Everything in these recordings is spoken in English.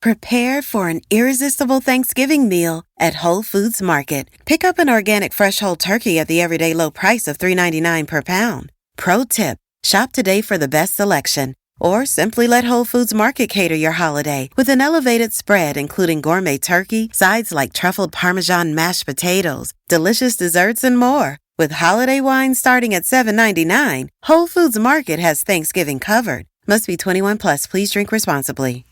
Prepare for an irresistible Thanksgiving meal at Whole Foods Market. Pick up an organic fresh whole turkey at the everyday low price of $3.99 per pound. Pro tip, shop today for the best selection. Or simply let Whole Foods Market cater your holiday with an elevated spread including gourmet turkey, sides like truffled Parmesan mashed potatoes, delicious desserts, and more. With holiday wine starting at $7.99, Whole Foods Market has Thanksgiving covered. Must be 21 plus. Please drink responsibly.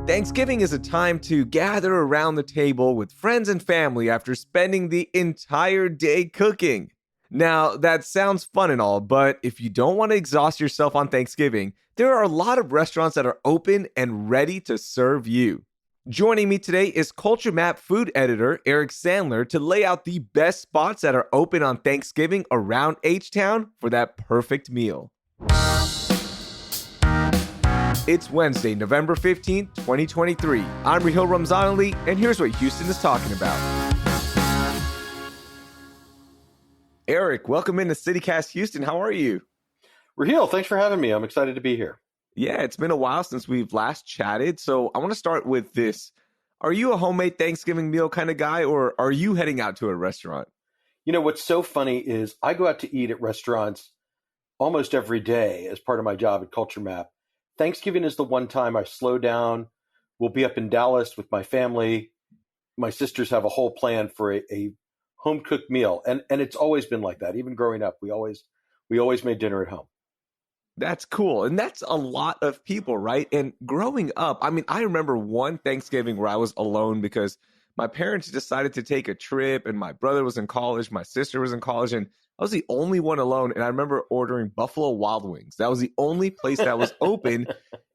Thanksgiving is a time to gather around the table with friends and family after spending the entire day cooking. Now, that sounds fun and all, but if you don't want to exhaust yourself on Thanksgiving, there are a lot of restaurants that are open and ready to serve you. Joining me today is CultureMap food editor Eric Sandler to lay out the best spots that are open on Thanksgiving around H-Town for that perfect meal. It's Wednesday, November 15th, 2023. I'm Raheel Ramzanali, and here's what Houston is talking about. Eric, welcome into CityCast Houston. How are you? Raheel, thanks for having me. I'm excited to be here. Yeah, it's been a while since we've last chatted, so I want to start with this. Are you a homemade Thanksgiving meal kind of guy, or are you heading out to a restaurant? You know, what's so funny is I go out to eat at restaurants almost every day as part of my job at CultureMap. Thanksgiving is the one time I slow down. We'll be up in Dallas with my family. My sisters have a whole plan for a home-cooked meal, and it's always been like that. Even growing up, we always made dinner at home. That's cool. And that's a lot of people, right? And growing up, I remember one Thanksgiving where I was alone because my parents decided to take a trip and my brother was in college, my sister was in college, and I was the only one alone. And I remember ordering Buffalo Wild Wings. That was the only place that was open.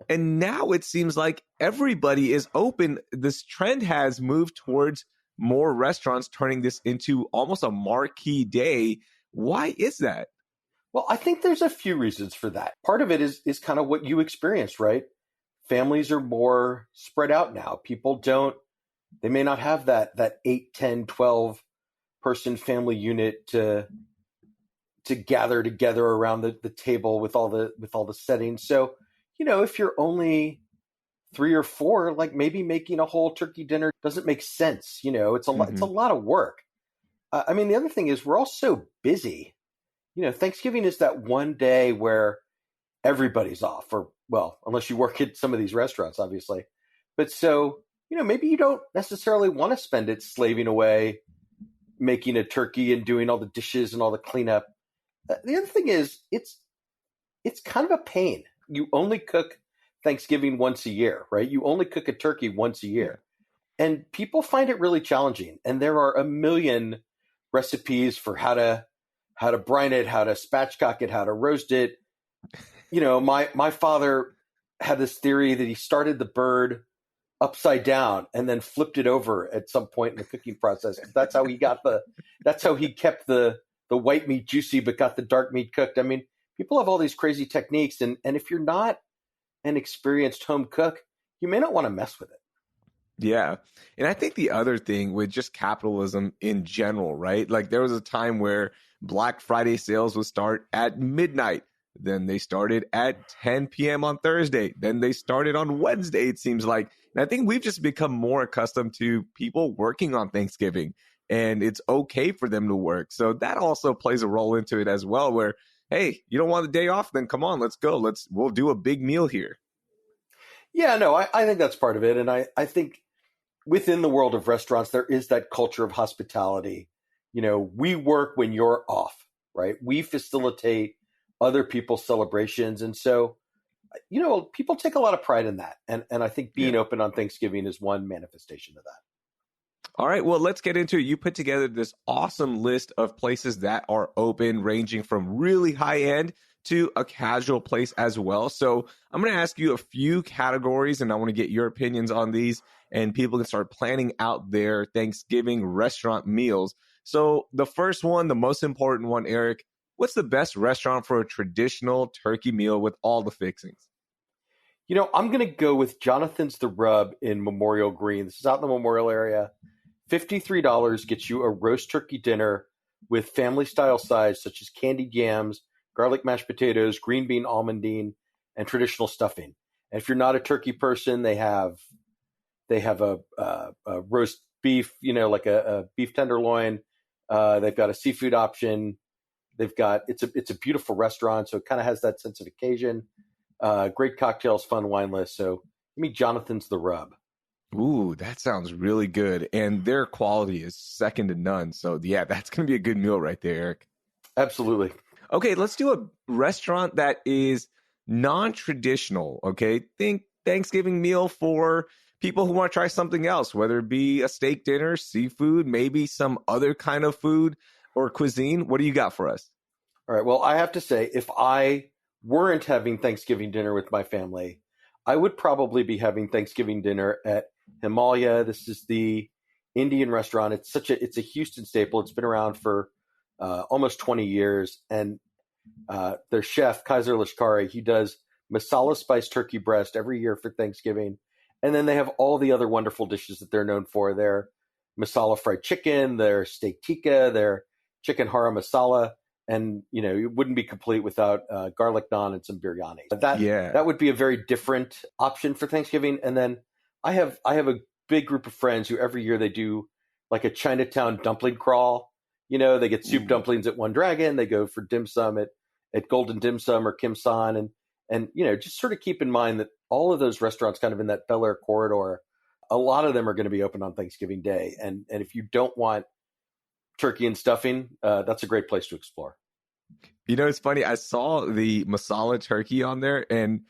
And now it seems like everybody is open. This trend has moved towards more restaurants turning this into almost a marquee day. Why is that? Well, I think there's a few reasons for that. Part of it is kind of what you experienced, right? Families are more spread out now. They may not have that 8, 10, 12 person family unit to gather together around the table with all the settings. So, you know, if you're only 3 or 4, like maybe making a whole turkey dinner doesn't make sense. You know, it's a lot of work. The other thing is we're all so busy. You know, Thanksgiving is that one day where everybody's off, or, well, unless you work at some of these restaurants, obviously. But so, you know, maybe you don't necessarily want to spend it slaving away, making a turkey and doing all the dishes and all the cleanup. The other thing is it's kind of a pain. You only cook Thanksgiving once a year, right? You only cook a turkey once a year. And people find it really challenging. And there are a million recipes for how to brine it, how to spatchcock it, how to roast it. You know, my father had this theory that he started the bird upside down and then flipped it over at some point in the cooking process. That's how he kept the white meat juicy but got the dark meat cooked. I mean, people have all these crazy techniques, and if you're not an experienced home cook, you may not want to mess with it. Yeah. And I think the other thing with just capitalism in general, right? Like there was a time where Black Friday sales would start at midnight. Then they started at 10 p.m. on Thursday. Then they started on Wednesday, it seems like. And I think we've just become more accustomed to people working on Thanksgiving, and it's okay for them to work. So that also plays a role into it as well, where, hey, you don't want the day off? Then come on, let's go. We'll do a big meal here. Yeah, no, I think that's part of it. And I think within the world of restaurants, there is that culture of hospitality. You know, we work when you're off, right? We facilitate other people's celebrations. And so, you know, people take a lot of pride in that. And I think being open on Thanksgiving is one manifestation of that. All right, well, let's get into it. You put together this awesome list of places that are open, ranging from really high end to a casual place as well. So I'm going to ask you a few categories, and I want to get your opinions on these, and people can start planning out their Thanksgiving restaurant meals. So the first one, the most important one, Eric, what's the best restaurant for a traditional turkey meal with all the fixings? You know, I'm going to go with Jonathan's The Rub in Memorial Green. This is out in the Memorial area. $53 gets you a roast turkey dinner with family-style sides such as candied yams, garlic mashed potatoes, green bean almondine, and traditional stuffing. And if you're not a turkey person, they have a roast beef, like a beef tenderloin. They've got a seafood option. They've got it's a beautiful restaurant, so it kind of has that sense of occasion. Great cocktails, fun wine list. So give me Jonathan's the rub. Ooh, that sounds really good. And their quality is second to none. So yeah, that's going to be a good meal right there, Eric. Absolutely. Okay, let's do a restaurant that is non-traditional. Okay, think Thanksgiving meal for people who want to try something else, whether it be a steak dinner, seafood, maybe some other kind of food or cuisine. What do you got for us? All right. Well, I have to say, if I weren't having Thanksgiving dinner with my family, I would probably be having Thanksgiving dinner at Himalaya. This is the Indian restaurant. It's a Houston staple. It's been around for almost 20 years, and their chef Kaiser Lashkari, he does masala spiced turkey breast every year for Thanksgiving, and then they have all the other wonderful dishes that they're known for. Their masala fried chicken, their steak tikka, their chicken hara masala, and it wouldn't be complete without garlic naan and some biryani. But that would be a very different option for Thanksgiving. And then I have a big group of friends who every year they do like a Chinatown dumpling crawl. They get soup dumplings at One Dragon. They go for dim sum at Golden Dim Sum or Kim San. And just sort of keep in mind that all of those restaurants kind of in that Bel Air corridor, a lot of them are going to be open on Thanksgiving Day. And if you don't want turkey and stuffing, that's a great place to explore. It's funny. I saw the masala turkey on there, and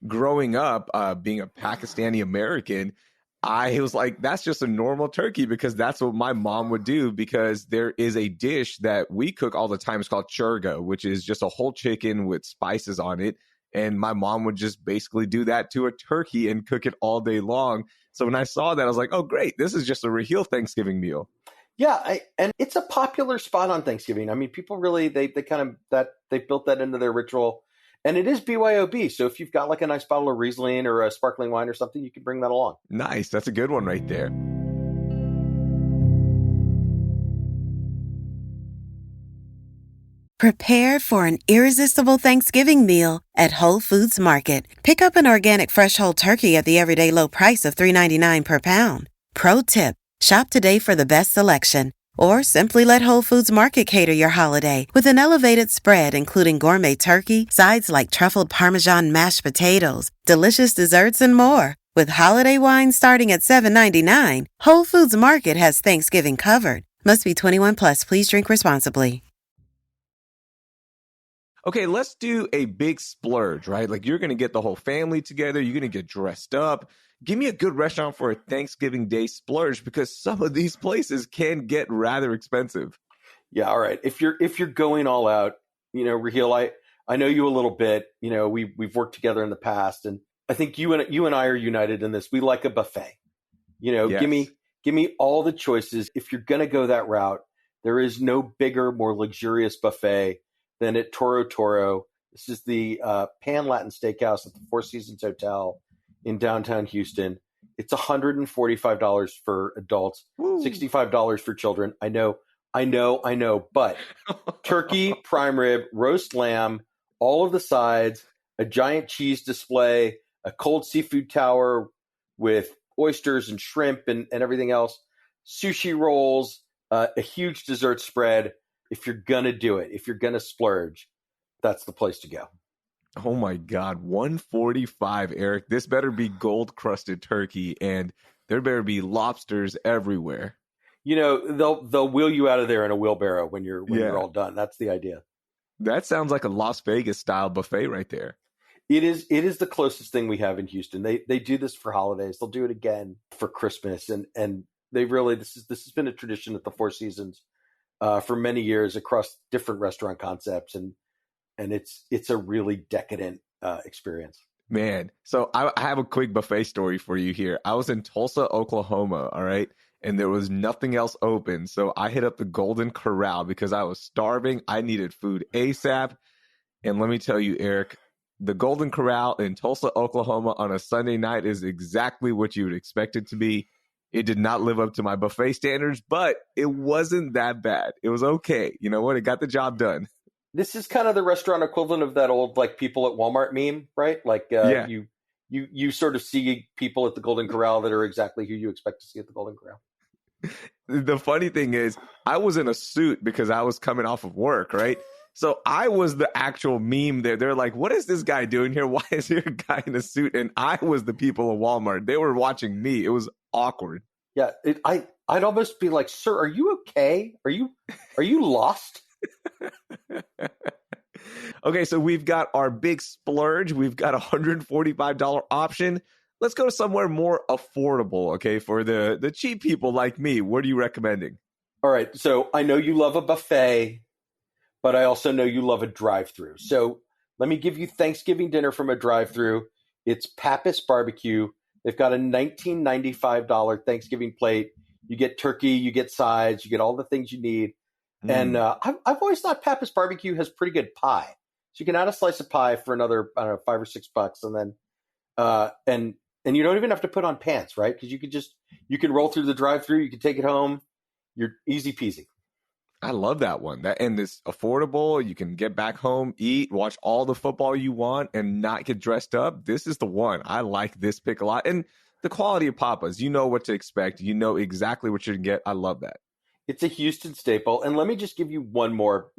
growing up, being a Pakistani American, I was like, that's just a normal turkey because that's what my mom would do, because there is a dish that we cook all the time. It's called churga, which is just a whole chicken with spices on it. And my mom would just basically do that to a turkey and cook it all day long. So when I saw that, I was like, oh, great. This is just a Raheel Thanksgiving meal. Yeah, and it's a popular spot on Thanksgiving. I mean, people really they kind of they built that into their ritual, and it is BYOB. So if you've got like a nice bottle of Riesling or a sparkling wine or something, you can bring that along. Nice, that's a good one right there. Prepare for an irresistible Thanksgiving meal at Whole Foods Market. Pick up an organic fresh whole turkey at the everyday low price of $3.99 per pound. Pro tip: shop today for the best selection, or simply let Whole Foods Market cater your holiday with an elevated spread including gourmet turkey, sides like truffled Parmesan mashed potatoes, delicious desserts, and more. With holiday wine starting at $7.99, Whole Foods Market has Thanksgiving covered. Must be 21 plus. Please drink responsibly. Okay, let's do a big splurge, right? Like you're going to get the whole family together. You're going to get dressed up. Give me a good restaurant for a Thanksgiving Day splurge, because some of these places can get rather expensive. Yeah, all right. If you're going all out, Raheel, I know you a little bit. We've worked together in the past, and I think you and I are united in this. We like a buffet. Yes. Give me all the choices. If you're going to go that route, there is no bigger, more luxurious buffet than at Toro Toro. This is the Pan Latin Steakhouse at the Four Seasons Hotel in downtown Houston. It's $145 for adults, $65 for children. I know. But turkey, prime rib, roast lamb, all of the sides, a giant cheese display, a cold seafood tower with oysters and shrimp and everything else, sushi rolls, a huge dessert spread. If you're going to do it, if you're going to splurge, that's the place to go. Oh my God, $145, Eric. This better be gold crusted turkey, and there better be lobsters everywhere. They'll wheel you out of there in a wheelbarrow when you're all done. That's the idea. That sounds like a Las Vegas style buffet right there. It is the closest thing we have in Houston. They do this for holidays. They'll do it again for Christmas, and they really this has been a tradition at the Four Seasons for many years across different restaurant concepts, and it's a really decadent experience. Man, so I have a quick buffet story for you here. I was in Tulsa, Oklahoma, all right, and there was nothing else open, so I hit up the Golden Corral because I was starving. I needed food ASAP, and let me tell you, Eric, the Golden Corral in Tulsa, Oklahoma on a Sunday night is exactly what you would expect it to be. It did not live up to my buffet standards, but it wasn't that bad. It was okay. You know what? It got the job done. This is kind of the restaurant equivalent of that old like people at Walmart meme, right? Like Yeah. you sort of see people at the Golden Corral that are exactly who you expect to see at the Golden Corral. The funny thing is, I was in a suit because I was coming off of work, right? So I was the actual meme there. They're like, what is this guy doing here? Why is there a guy in a suit? And I was the people of Walmart. They were watching me. It was awkward. Yeah, I'd almost be like, sir, are you okay? Are you lost? Okay, so we've got our big splurge. We've got a $145 option. Let's go to somewhere more affordable, okay, for the cheap people like me. What are you recommending? All right, so I know you love a buffet, but I also know you love a drive-through. So let me give you Thanksgiving dinner from a drive-through. It's Pappas Barbecue. They've got a $19.95 Thanksgiving plate. You get turkey, you get sides, you get all the things you need. And I've always thought Pappas Barbecue has pretty good pie. So you can add a slice of pie for another, I don't know, $5 or $6, and then and you don't even have to put on pants, right? Because you can roll through the drive-through, you can take it home. You're easy peasy. I love that one. And it's affordable. You can get back home, eat, watch all the football you want, and not get dressed up. This is the one. I like this pick a lot. And the quality of Papa's, you know what to expect. You know exactly what you're going to get. I love that. It's a Houston staple. And let me just give you one more.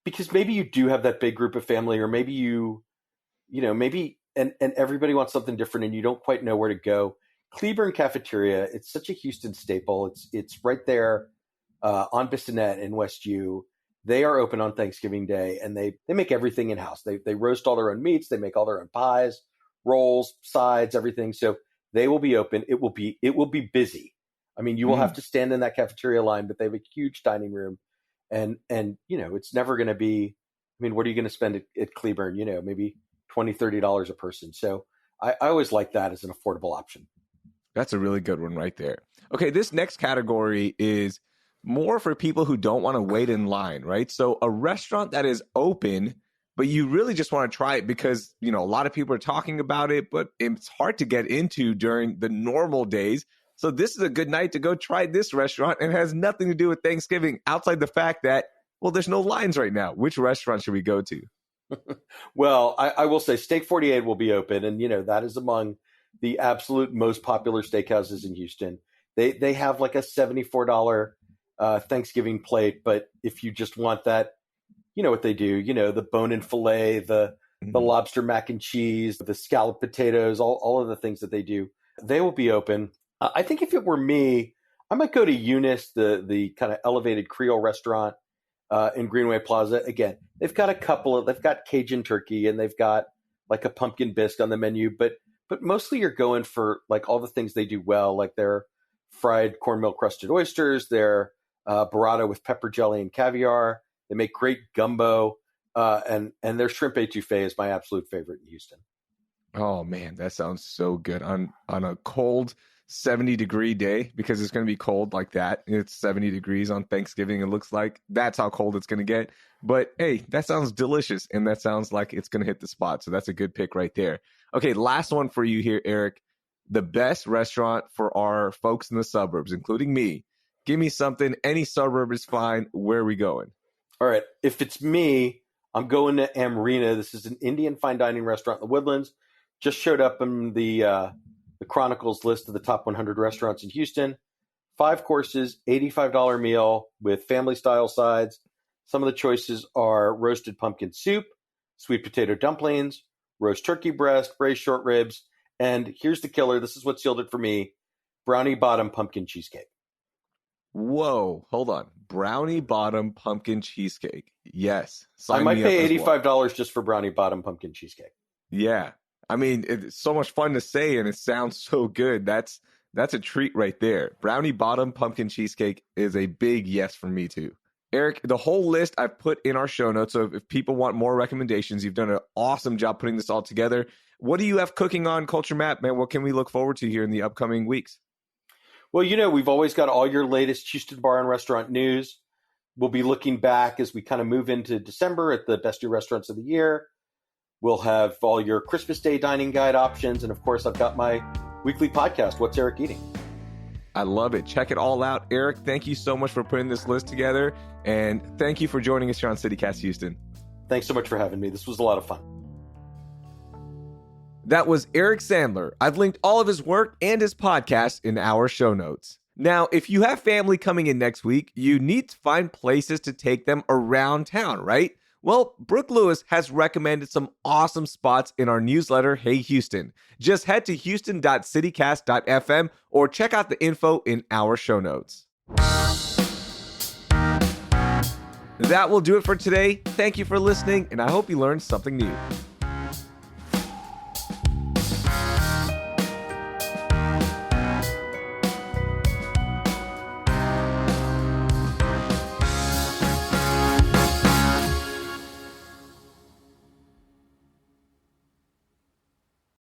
Because maybe you do have that big group of family, or maybe maybe and everybody wants something different and you don't quite know where to go. Cleburne Cafeteria, it's such a Houston staple. It's right there on Bissonnette in West U. They are open on Thanksgiving Day, and they make everything in-house. They roast all their own meats. They make all their own pies, rolls, sides, everything. So they will be open. It will be busy. I mean, you will have to stand in that cafeteria line, but they have a huge dining room. And it's never going to be, I mean, what are you going to spend at Cleburne? Maybe $20, $30 a person. So I always like that as an affordable option. That's a really good one right there. Okay, this next category is more for people who don't want to wait in line, right? So a restaurant that is open, but you really just want to try it because, a lot of people are talking about it, but it's hard to get into during the normal days. So this is a good night to go try this restaurant, and it has nothing to do with Thanksgiving outside the fact that, well, there's no lines right now. Which restaurant should we go to? Well, I will say Steak 48 will be open, and that is among the absolute most popular steakhouses in Houston. They have like a $74 Thanksgiving plate, but if you just want that, you know what they do, the bone-in filet, the lobster mac and cheese, the scalloped potatoes, all of the things that they do, they will be open. I think if it were me, I might go to Eunice, the kind of elevated Creole restaurant in Greenway Plaza. Again, they've got Cajun turkey, and they've got like a pumpkin bisque on the menu, but mostly you're going for like all the things they do well, like their fried cornmeal crusted oysters, their burrata with pepper jelly and caviar. They make great gumbo, and their shrimp etouffee is my absolute favorite in Houston. Oh man, that sounds so good on a cold 70-degree day, because it's going to be cold like that. It's 70 degrees on Thanksgiving. It looks like that's how cold it's going to get. But hey, that sounds delicious, and that sounds like it's going to hit the spot. So that's a good pick right there. Okay, last one for you here, Eric. The best restaurant for our folks in the suburbs, including me. Give me something. Any suburb is fine. Where are we going? All right. If it's me, I'm going to Amrina. This is an Indian fine dining restaurant in the Woodlands. Just showed up in the Chronicles list of the top 100 restaurants in Houston. 5 courses, $85 meal with family-style sides. Some of the choices are roasted pumpkin soup, sweet potato dumplings, roast turkey breast, braised short ribs, and here's the killer. This is what sealed it for me: brownie bottom pumpkin cheesecake. Whoa, hold on. Brownie bottom pumpkin cheesecake. Yes. I might pay $85 just for brownie bottom pumpkin cheesecake. Yeah. I mean, it's so much fun to say, and it sounds so good. That's a treat right there. Brownie bottom pumpkin cheesecake is a big yes for me too. Eric, the whole list I've put in our show notes. So if people want more recommendations, you've done an awesome job putting this all together. What do you have cooking on CultureMap, man? What can we look forward to here in the upcoming weeks? Well, we've always got all your latest Houston bar and restaurant news. We'll be looking back as we kind of move into December at the best new restaurants of the year. We'll have all your Christmas Day dining guide options. And of course, I've got my weekly podcast, What's Eric Eating? I love it. Check it all out. Eric, thank you so much for putting this list together. And thank you for joining us here on CityCast Houston. Thanks so much for having me. This was a lot of fun. That was Eric Sandler. I've linked all of his work and his podcast in our show notes. Now, if you have family coming in next week, you need to find places to take them around town, right? Well, Brooke Lewis has recommended some awesome spots in our newsletter, Hey Houston. Just head to houston.citycast.fm or check out the info in our show notes. That will do it for today. Thank you for listening, and I hope you learned something new.